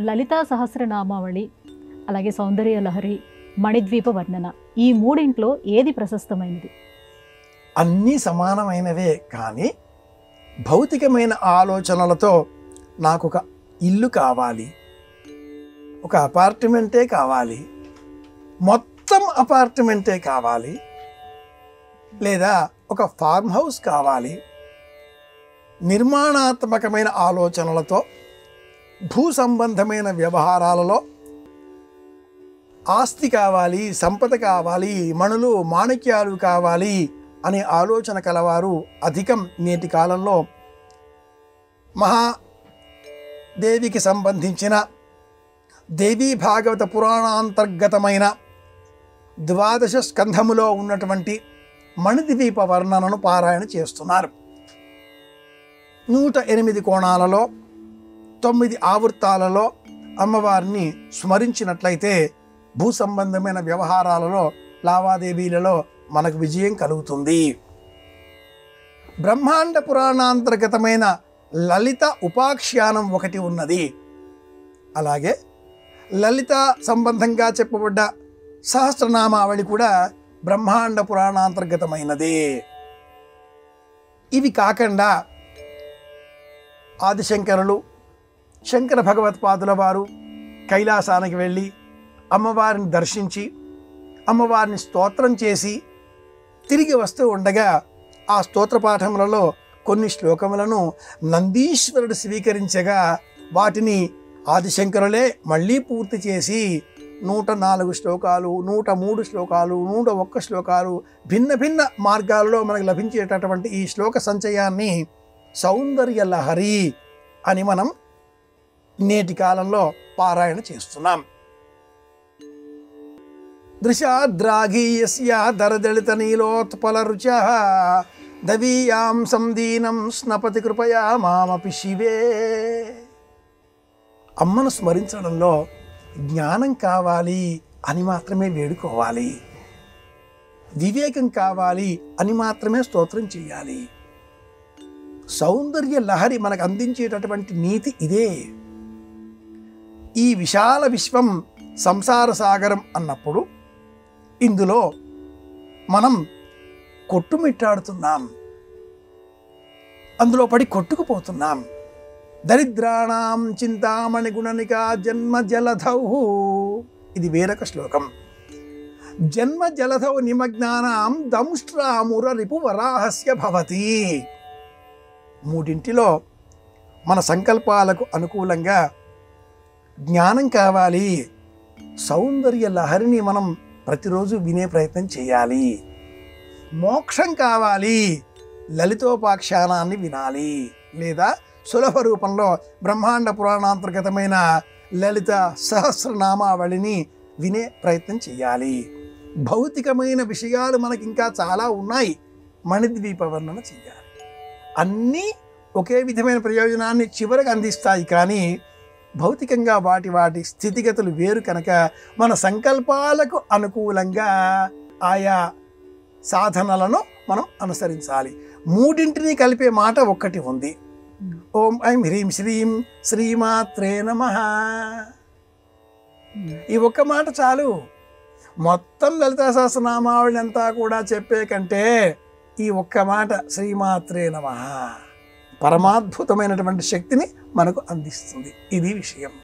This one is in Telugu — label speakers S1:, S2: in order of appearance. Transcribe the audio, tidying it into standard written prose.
S1: లలితా సహస్రనామావళి, అలాగే సౌందర్య లహరి, మణిద్వీప వర్ణన, ఈ మూడింట్లో ఏది ప్రశస్తమైనది?
S2: అన్నీ సమానమైనవే, కానీ భౌతికమైన ఆలోచనలతో నాకు ఒక ఇల్లు కావాలి, ఒక అపార్ట్మెంటే కావాలి, మొత్తం అపార్ట్మెంటే కావాలి, లేదా ఒక ఫార్మ్ హౌస్ కావాలి, నిర్మాణాత్మకమైన ఆలోచనలతో భూ సంబంధమైన వ్యవహారాలలో ఆస్తి కావాలి, సంపద కావాలి, మణులు మాణిక్యాలు కావాలి అనే ఆలోచన కలవారు అధికం నేటి కాలంలో. మహాదేవికి సంబంధించిన దేవీ భాగవత పురాణాంతర్గతమైన 12 స్కంధములో ఉన్నటువంటి మణిద్వీప వర్ణనను పారాయణ చేస్తున్నారు. 108 కోణాలలో 9 ఆవృత్తాలలో అమ్మవారిని స్మరించినట్లయితే భూ సంబంధమైన వ్యవహారాలలో, లావాదేవీలలో మనకు విజయం కలుగుతుంది. బ్రహ్మాండ పురాణాంతర్గతమైన లలిత ఉపాఖ్యానం ఒకటి ఉన్నది. అలాగే లలిత సంబంధంగా చెప్పబడ్డ సహస్రనామావళి కూడా బ్రహ్మాండ పురాణాంతర్గతమైనదే. ఇవి కాకుండా ఆదిశంకరులు, శంకర భగవత్పాదుల వారు కైలాసానికి వెళ్ళి అమ్మవారిని దర్శించి అమ్మవారిని స్తోత్రం చేసి తిరిగి వస్తూ ఉండగా ఆ స్తోత్రపాఠములలో కొన్ని శ్లోకములను నందీశ్వరుడు స్వీకరించగా వాటిని ఆదిశంకరులే మళ్ళీ పూర్తి చేసి 104 శ్లోకాలు, 103 శ్లోకాలు, 101 శ్లోకాలు భిన్న భిన్న మార్గాలలో మనకు లభించేటటువంటి ఈ శ్లోక సంచయాన్ని సౌందర్య లహరి అని మనం నేటి కాలంలో పారాయణ చేస్తున్నాం. దృశాద్రాఘీయస్య దరదళిత నీలోత్పల రుచ దవీయాం సందీనం స్నపతి కృపయా మామపి శివే. అమ్మను స్మరించడంలో జ్ఞానం కావాలి అని మాత్రమే వేడుకోవాలి, వివేకం కావాలి అని మాత్రమే స్తోత్రం చేయాలి. సౌందర్య లహరి మనకు అందించేటటువంటి నీతి ఇదే. ఈ విశాల విశ్వం సంసార సాగరం అన్నప్పుడు ఇందులో మనం కొట్టుమిట్టాడుతున్నాం, అందులో పడి కొట్టుకుపోతున్నాం. దరిద్రాణం చింతామణి గుణనికా జన్మ జలధౌ, ఇది వేరొక శ్లోకం. జన్మ జలధౌ నిమగ్నానాం దంష్ట్రాముర రిపు వరాహస్య భవతి. మూడింటిలో మన సంకల్పాలకు అనుకూలంగా జ్ఞానం కావాలి, సౌందర్య లహరిని మనం ప్రతిరోజు వినే ప్రయత్నం చేయాలి. మోక్షం కావాలి, లలితోపాఖ్యానాన్ని వినాలి, లేదా సులభ రూపంలో బ్రహ్మాండ పురాణాంతర్గతమైన లలిత సహస్రనామావళిని వినే ప్రయత్నం చేయాలి. భౌతికమైన విషయాలు మనకి ఇంకా చాలా ఉన్నాయి, మణిద్వీప వర్ణన చేయాలి. అన్నీ ఒకే విధమైన ప్రయోజనాన్ని చివరికి అందిస్తాయి, కానీ భౌతికంగా వాటి వాటి స్థితిగతులు వేరు కనుక మన సంకల్పాలకు అనుకూలంగా ఆయా సాధనలను మనం అనుసరించాలి. మూడింటిని కలిపే మాట ఒక్కటి ఉంది. ఓం ఐం హ్రీం శ్రీం శ్రీమాత్రే నమః. ఈ ఒక్క మాట చాలు. మొత్తం లలితా సహస్రనామావళి అంతా కూడా చెప్పే కంటే ఈ ఒక్క మాట శ్రీమాత్రే నమః పరమాద్భుతమైనటువంటి శక్తిని మనకు అందిస్తుంది. ఇది విషయం.